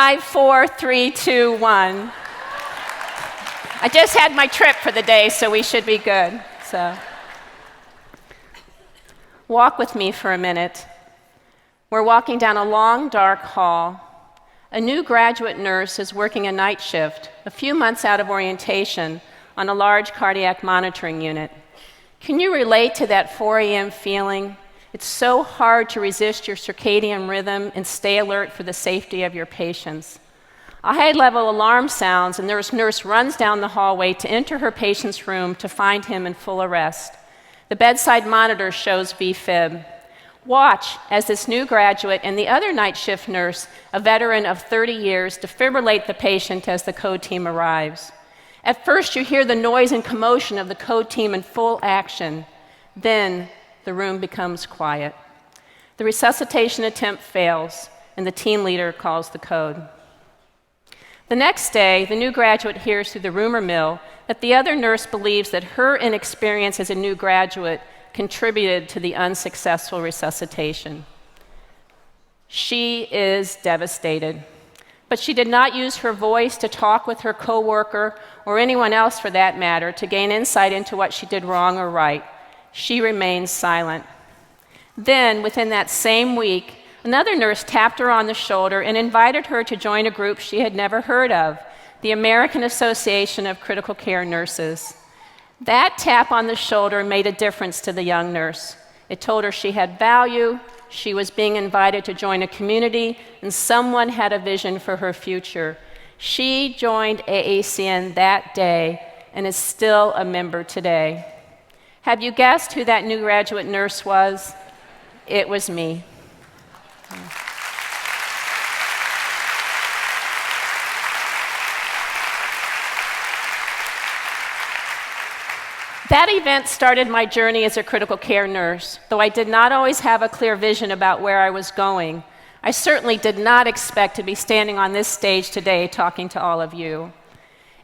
5, 4, 3, 2, 1. I just had my trip for the day, so we should be good. So, walk with me for a minute. We're walking down a long, dark hall. A new graduate nurse is working a night shift, a few months out of orientation, on a large cardiac monitoring unit. Can you relate to that 4 a.m. feeling? It's so hard to resist your circadian rhythm and stay alert for the safety of your patients. A high-level alarm sounds, and the nurse runs down the hallway to enter her patient's room to find him in full arrest. The bedside monitor shows VFib. Watch as this new graduate and the other night shift nurse, a veteran of 30 years, defibrillate the patient as the code team arrives. At first, you hear the noise and commotion of the code team in full action. Then, the room becomes quiet. The resuscitation attempt fails, and the team leader calls the code. The next day, the new graduate hears through the rumor mill that the other nurse believes that her inexperience as a new graduate contributed to the unsuccessful resuscitation. She is devastated, but she did not use her voice to talk with her coworker, or anyone else for that matter, to gain insight into what she did wrong or right. She remained silent. Then, within that same week, another nurse tapped her on the shoulder and invited her to join a group she had never heard of, the American Association of Critical Care Nurses. That tap on the shoulder made a difference to the young nurse. It told her she had value, she was being invited to join a community, and someone had a vision for her future. She joined AACN that day and is still a member today. Have you guessed who that new graduate nurse was? It was me. That event started my journey as a critical care nurse. Though I did not always have a clear vision about where I was going, I certainly did not expect to be standing on this stage today talking to all of you.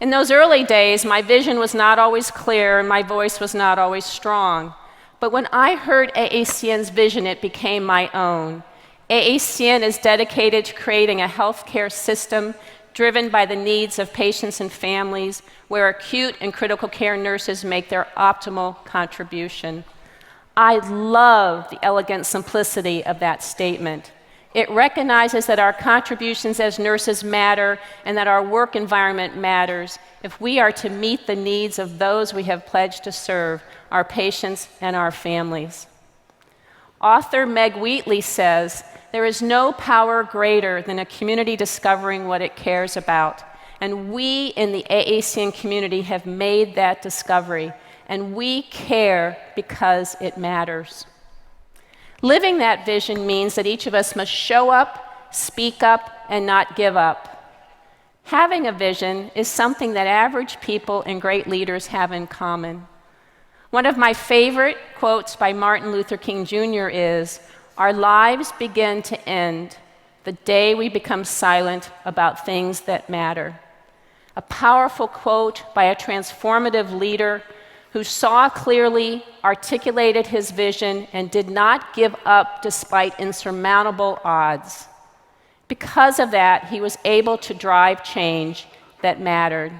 In those early days, my vision was not always clear and my voice was not always strong. But when I heard AACN's vision, it became my own. AACN is dedicated to creating a healthcare system driven by the needs of patients and families, where acute and critical care nurses make their optimal contribution. I love the elegant simplicity of that statement. It recognizes that our contributions as nurses matter and that our work environment matters if we are to meet the needs of those we have pledged to serve, our patients and our families. Author Meg Wheatley says, "There is no power greater than a community discovering what it cares about." And we in the AACN community have made that discovery, and we care because it matters. Living that vision means that each of us must show up, speak up, and not give up. Having a vision is something that average people and great leaders have in common. One of my favorite quotes by Martin Luther King Jr. is, "Our lives begin to end the day we become silent about things that matter." A powerful quote by a transformative leader who saw clearly, articulated his vision, and did not give up despite insurmountable odds. Because of that, he was able to drive change that mattered.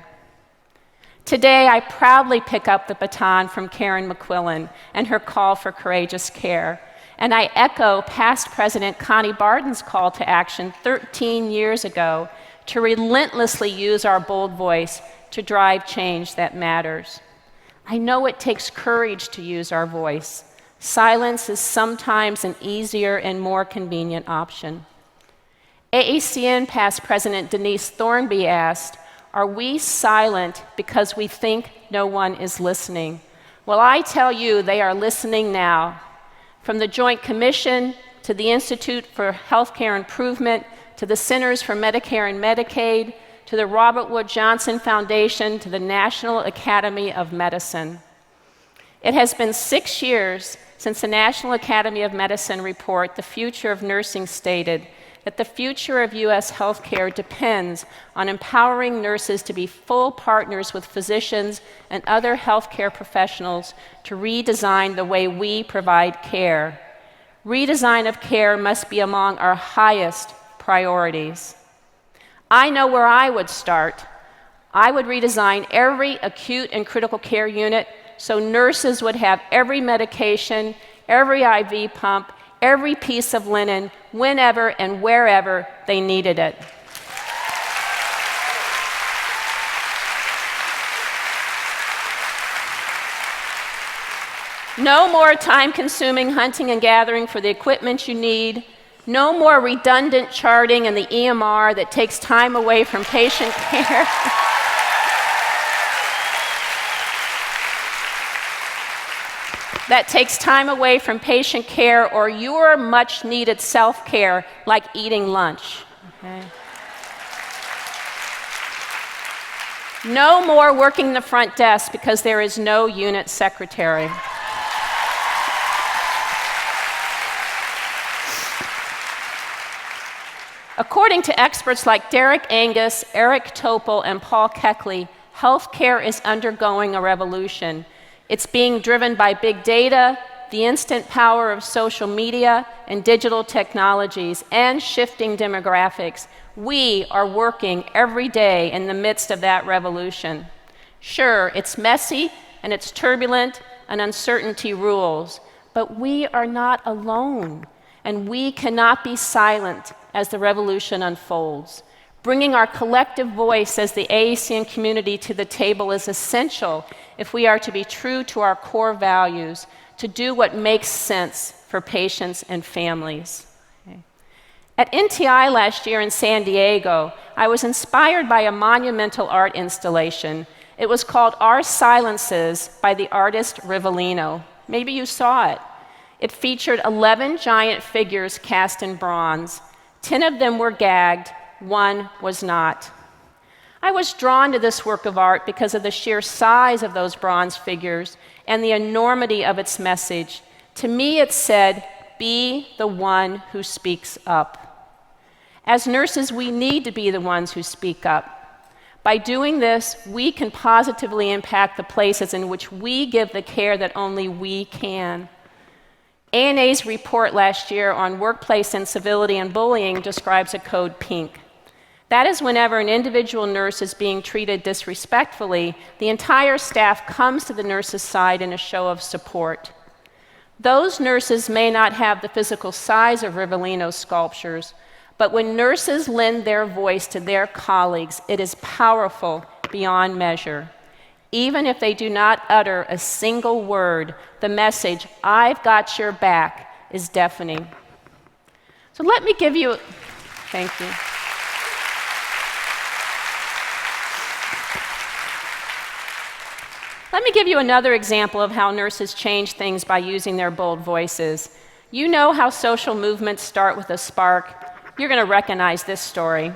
Today, I proudly pick up the baton from Karen McQuillan and her call for courageous care. And I echo past President Connie Barden's call to action 13 years ago to relentlessly use our bold voice to drive change that matters. I know it takes courage to use our voice. Silence is sometimes an easier and more convenient option. AACN past President Denise Thornby asked, "Are we silent because we think no one is listening?" Well, I tell you, they are listening now. From the Joint Commission to the Institute for Healthcare Improvement to the Centers for Medicare and Medicaid to the Robert Wood Johnson Foundation to the National Academy of Medicine. It has been 6 years since the National Academy of Medicine report, The Future of Nursing, stated that the future of U.S. healthcare depends on empowering nurses to be full partners with physicians and other healthcare professionals to redesign the way we provide care. Redesign of care must be among our highest priorities. I know where I would start. I would redesign every acute and critical care unit so nurses would have every medication, every IV pump, every piece of linen, whenever and wherever they needed it. No more time-consuming hunting and gathering for the equipment you need. No more redundant charting in the EMR that takes time away from patient care. That takes time away from patient care or your much-needed self-care, like eating lunch. Okay. No more working the front desk because there is no unit secretary. According to experts like Derek Angus, Eric Topol, and Paul Keckley, healthcare is undergoing a revolution. It's being driven by big data, the instant power of social media and digital technologies, and shifting demographics. We are working every day in the midst of that revolution. Sure, it's messy and it's turbulent and uncertainty rules, but we are not alone, and we cannot be silent as the revolution unfolds. Bringing our collective voice as the AACN community to the table is essential if we are to be true to our core values, to do what makes sense for patients and families. Okay. At NTI last year in San Diego, I was inspired by a monumental art installation. It was called Our Silences by the artist Rivellino. Maybe you saw it. It featured 11 giant figures cast in bronze. 10 of them were gagged, 1 was not. I was drawn to this work of art because of the sheer size of those bronze figures and the enormity of its message. To me, it said, "Be the one who speaks up." As nurses, we need to be the ones who speak up. By doing this, we can positively impact the places in which we give the care that only we can. ANA's report last year on workplace incivility and bullying describes a code pink. That is whenever an individual nurse is being treated disrespectfully, the entire staff comes to the nurse's side in a show of support. Those nurses may not have the physical size of Rivellino's sculptures, but when nurses lend their voice to their colleagues, it is powerful beyond measure. Even if they do not utter a single word, the message, "I've got your back," is deafening. So let me give you, thank you. Let me give you another example of how nurses change things by using their bold voices. You know how social movements start with a spark. You're going to recognize this story.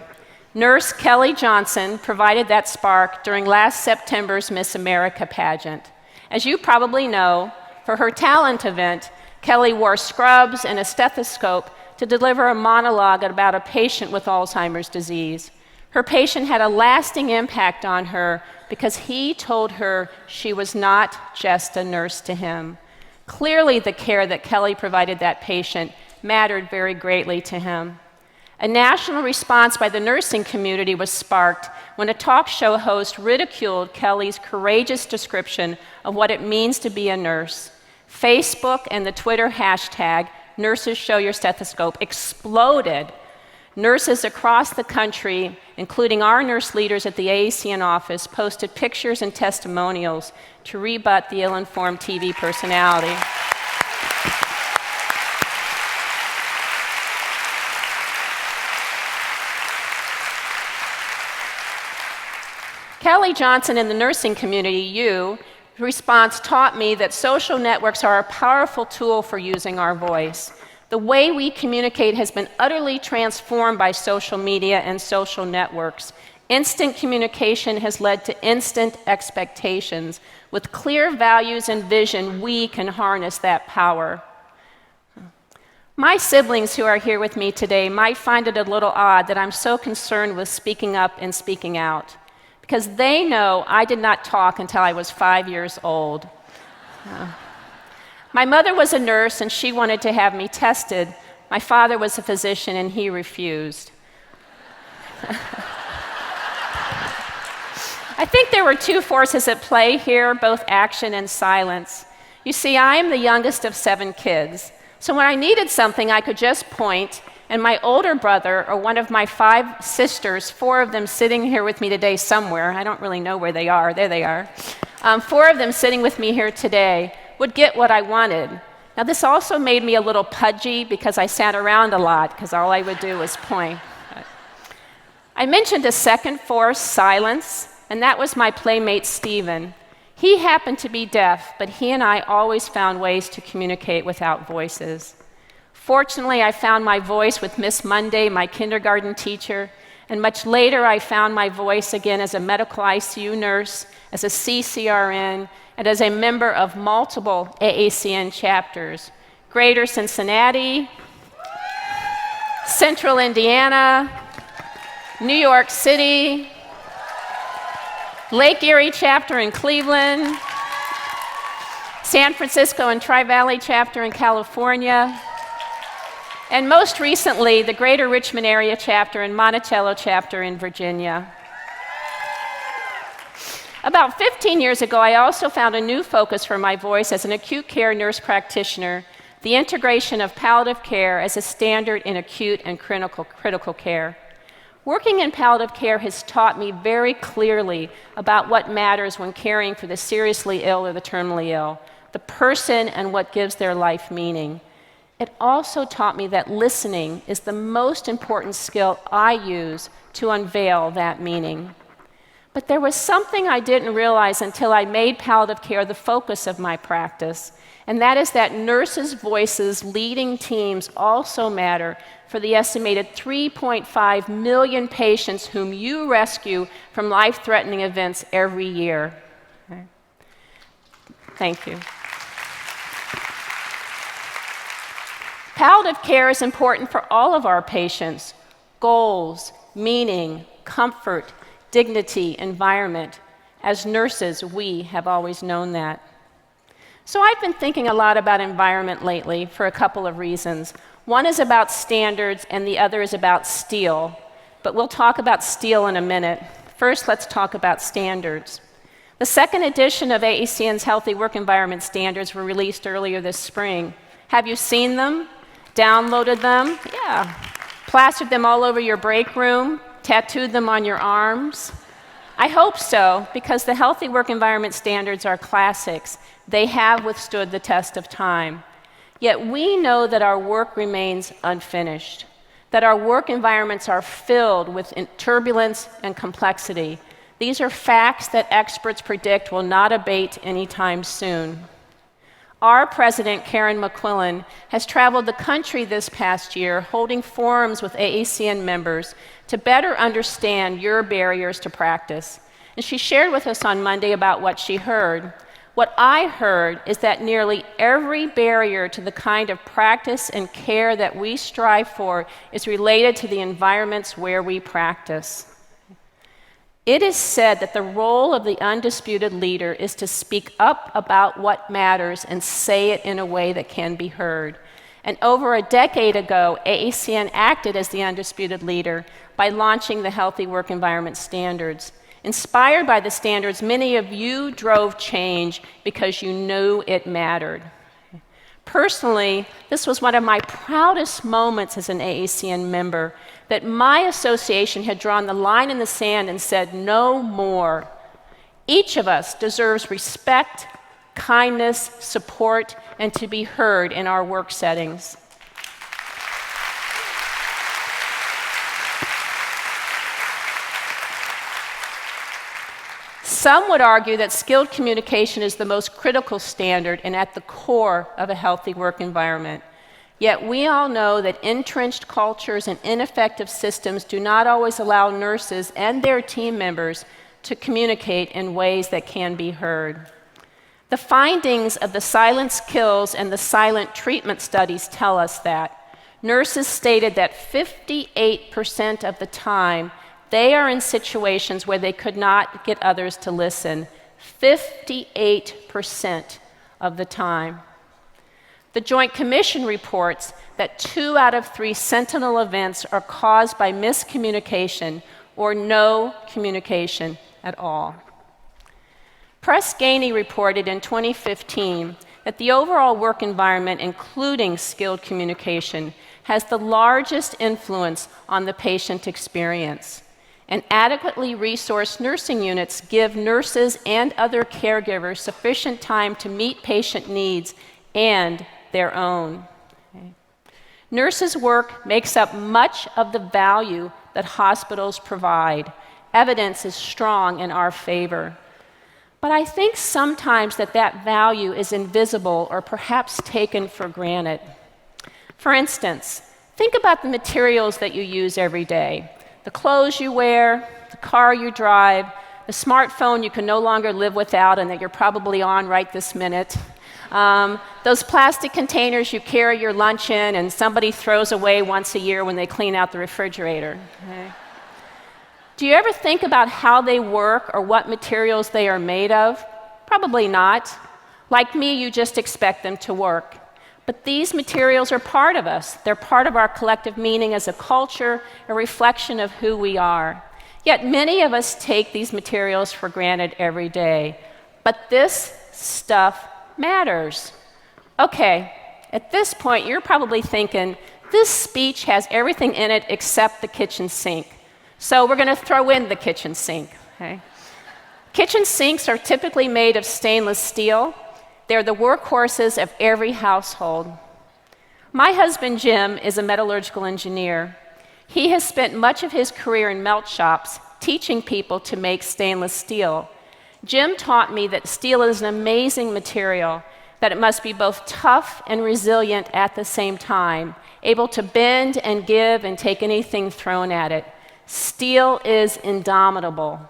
Nurse Kelly Johnson provided that spark during last September's Miss America pageant. As you probably know, for her talent event, Kelly wore scrubs and a stethoscope to deliver a monologue about a patient with Alzheimer's disease. Her patient had a lasting impact on her because he told her she was not just a nurse to him. Clearly, the care that Kelly provided that patient mattered very greatly to him. A national response by the nursing community was sparked when a talk show host ridiculed Kelly's courageous description of what it means to be a nurse. Facebook and the Twitter hashtag, Nurses Show Your Stethoscope, exploded. Nurses across the country, including our nurse leaders at the AACN office, posted pictures and testimonials to rebut the ill-informed TV personality. Kelly Johnson and the nursing community, response taught me that social networks are a powerful tool for using our voice. The way we communicate has been utterly transformed by social media and social networks. Instant communication has led to instant expectations. With clear values and vision, we can harness that power. My siblings who are here with me today might find it a little odd that I'm so concerned with speaking up and speaking out, because they know I did not talk until I was 5 years old. My mother was a nurse and she wanted to have me tested. My father was a physician and he refused. I think there were two forces at play here, both action and silence. You see, I am the youngest of 7 kids, so when I needed something, I could just point, and my older brother, or one of my 5 sisters, 4 of them sitting here with me today somewhere, I don't really know where they are, there they are, 4 of them sitting with me here today, would get what I wanted. Now, this also made me a little pudgy because I sat around a lot, because all I would do was point. I mentioned a second force, silence, and that was my playmate, Stephen. He happened to be deaf, but he and I always found ways to communicate without voices. Fortunately, I found my voice with Miss Monday, my kindergarten teacher, and much later I found my voice again as a medical ICU nurse, as a CCRN, and as a member of multiple AACN chapters. Greater Cincinnati, Central Indiana, New York City, Lake Erie chapter in Cleveland, San Francisco and Tri-Valley chapter in California, and most recently, the Greater Richmond area chapter and Monticello chapter in Virginia. About 15 years ago, I also found a new focus for my voice as an acute care nurse practitioner, the integration of palliative care as a standard in acute and critical care. Working in palliative care has taught me very clearly about what matters when caring for the seriously ill or the terminally ill, the person and what gives their life meaning. It also taught me that listening is the most important skill I use to unveil that meaning. But there was something I didn't realize until I made palliative care the focus of my practice, and that is that nurses' voices leading teams also matter for the estimated 3.5 million patients whom you rescue from life-threatening events every year. Okay. Thank you. Palliative care is important for all of our patients. Goals, meaning, comfort, dignity, environment. As nurses, we have always known that. So I've been thinking a lot about environment lately for a couple of reasons. One is about standards and the other is about steel. But we'll talk about steel in a minute. First, let's talk about standards. The second edition of AACN's Healthy Work Environment Standards were released earlier this spring. Have you seen them? Downloaded them? Yeah. Plastered them all over your break room? Tattooed them on your arms? I hope so, because the Healthy Work Environment Standards are classics. They have withstood the test of time. Yet we know that our work remains unfinished, that our work environments are filled with turbulence and complexity. These are facts that experts predict will not abate anytime soon. Our president, Karen McQuillan, has traveled the country this past year holding forums with AACN members to better understand your barriers to practice. And she shared with us on Monday about what she heard. What I heard is that nearly every barrier to the kind of practice and care that we strive for is related to the environments where we practice. It is said that the role of the undisputed leader is to speak up about what matters and say it in a way that can be heard. And over a decade ago, AACN acted as the undisputed leader by launching the Healthy Work Environment Standards. Inspired by the standards, many of you drove change because you knew it mattered. Personally, this was one of my proudest moments as an AACN member, that my association had drawn the line in the sand and said, no more. Each of us deserves respect, kindness, support, and to be heard in our work settings. Some would argue that skilled communication is the most critical standard and at the core of a healthy work environment. Yet we all know that entrenched cultures and ineffective systems do not always allow nurses and their team members to communicate in ways that can be heard. The findings of the silent skills and the silent treatment studies tell us that. Nurses stated that 58% of the time they are in situations where they could not get others to listen. 58% of the time. The Joint Commission reports that 2 out of 3 sentinel events are caused by miscommunication or no communication at all. Press Ganey reported in 2015 that the overall work environment, including skilled communication, has the largest influence on the patient experience. And adequately resourced nursing units give nurses and other caregivers sufficient time to meet patient needs and their own. Okay. Nurses' work makes up much of the value that hospitals provide. Evidence is strong in our favor. But I think sometimes that value is invisible or perhaps taken for granted. For instance, think about the materials that you use every day. The clothes you wear, the car you drive, the smartphone you can no longer live without and that you're probably on right this minute. Those plastic containers you carry your lunch in and somebody throws away once a year when they clean out the refrigerator. Okay. Do you ever think about how they work or what materials they are made of? Probably not. Like me, you just expect them to work. But these materials are part of us. They're part of our collective meaning as a culture, a reflection of who we are. Yet many of us take these materials for granted every day. But this stuff matters. Okay, at this point, you're probably thinking, this speech has everything in it except the kitchen sink. So we're going to throw in the kitchen sink. Okay? Kitchen sinks are typically made of stainless steel. They're the workhorses of every household. My husband, Jim, is a metallurgical engineer. He has spent much of his career in melt shops teaching people to make stainless steel. Jim taught me that steel is an amazing material, that it must be both tough and resilient at the same time, able to bend and give and take anything thrown at it. Steel is indomitable.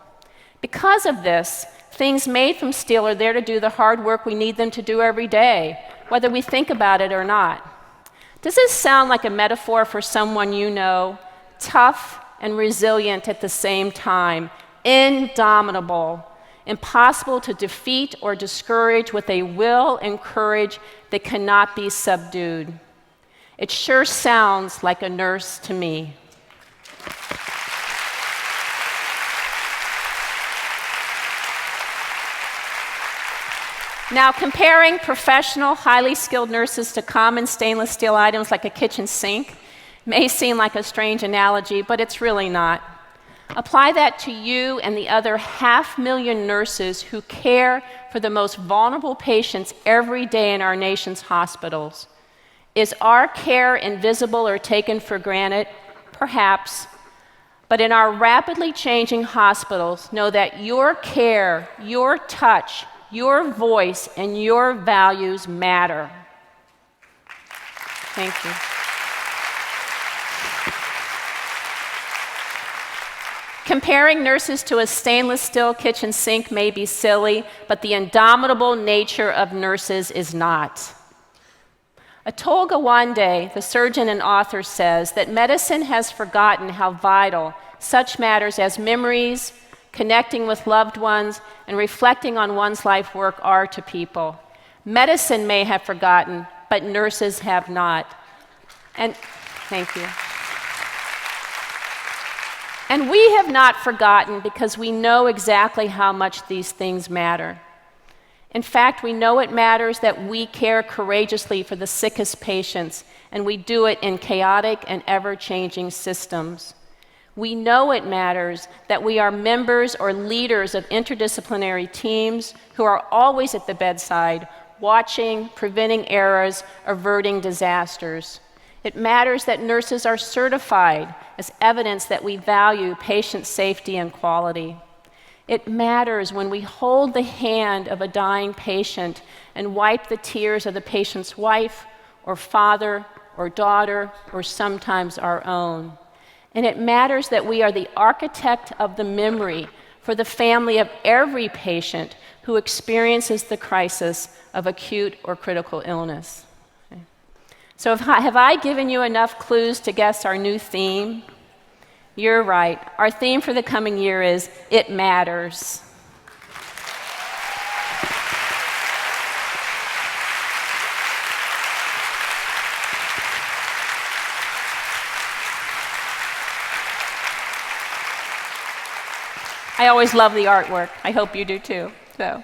Because of this, things made from steel are there to do the hard work we need them to do every day, whether we think about it or not. Does this sound like a metaphor for someone you know? Tough and resilient at the same time, indomitable, impossible to defeat or discourage with a will and courage that cannot be subdued. It sure sounds like a nurse to me. Now, comparing professional, highly skilled nurses to common stainless steel items like a kitchen sink may seem like a strange analogy, but it's really not. Apply that to you and the other 500,000 nurses who care for the most vulnerable patients every day in our nation's hospitals. Is our care invisible or taken for granted? Perhaps. But in our rapidly changing hospitals, know that your care, your touch, your voice, and your values matter. Thank you. Comparing nurses to a stainless steel kitchen sink may be silly, but the indomitable nature of nurses is not. Atol Gawande, the surgeon and author, says that medicine has forgotten how vital such matters as memories, connecting with loved ones, and reflecting on one's life work are to people. Medicine may have forgotten, but nurses have not. And thank you. And we have not forgotten because we know exactly how much these things matter. In fact, we know it matters that we care courageously for the sickest patients, and we do it in chaotic and ever-changing systems. We know it matters that we are members or leaders of interdisciplinary teams who are always at the bedside, watching, preventing errors, averting disasters. It matters that nurses are certified as evidence that we value patient safety and quality. It matters when we hold the hand of a dying patient and wipe the tears of the patient's wife or father or daughter or sometimes our own. And it matters that we are the architect of the memory for the family of every patient who experiences the crisis of acute or critical illness. Okay. So have I given you enough clues to guess our new theme? You're right. Our theme for the coming year is It Matters. I always love the artwork. I hope you do too. So,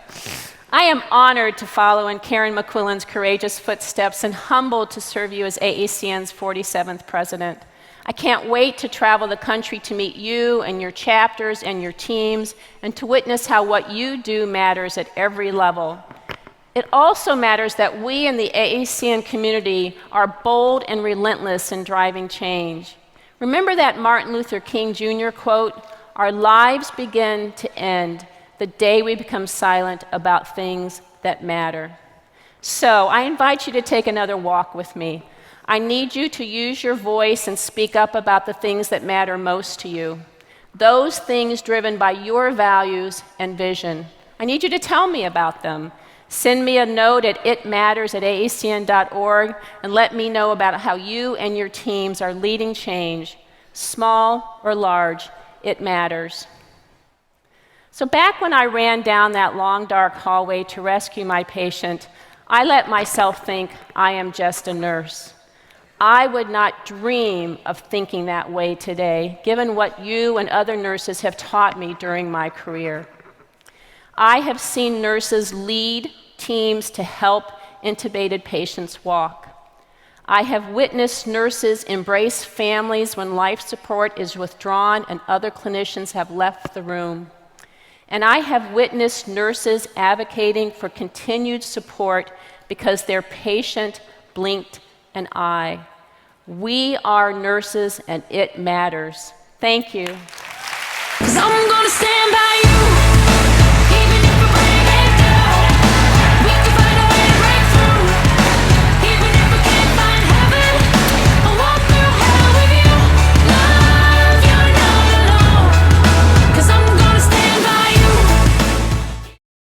I am honored to follow in Karen McQuillan's courageous footsteps and humbled to serve you as AACN's 47th president. I can't wait to travel the country to meet you and your chapters and your teams and to witness how what you do matters at every level. It also matters that we in the AACN community are bold and relentless in driving change. Remember that Martin Luther King Jr. quote, "Our lives begin to end the day we become silent about things that matter." So I invite you to take another walk with me. I need you to use your voice and speak up about the things that matter most to you, those things driven by your values and vision. I need you to tell me about them. Send me a note at itmatters@aacn.org and let me know about how you and your teams are leading change. Small or large, it matters. So back when I ran down that long, dark hallway to rescue my patient, I let myself think I am just a nurse. I would not dream of thinking that way today, given what you and other nurses have taught me during my career. I have seen nurses lead teams to help intubated patients walk. I have witnessed nurses embrace families when life support is withdrawn and other clinicians have left the room. And I have witnessed nurses advocating for continued support because their patient blinked an eye. We are nurses and it matters. Thank you. 'Cause I'm gonna stand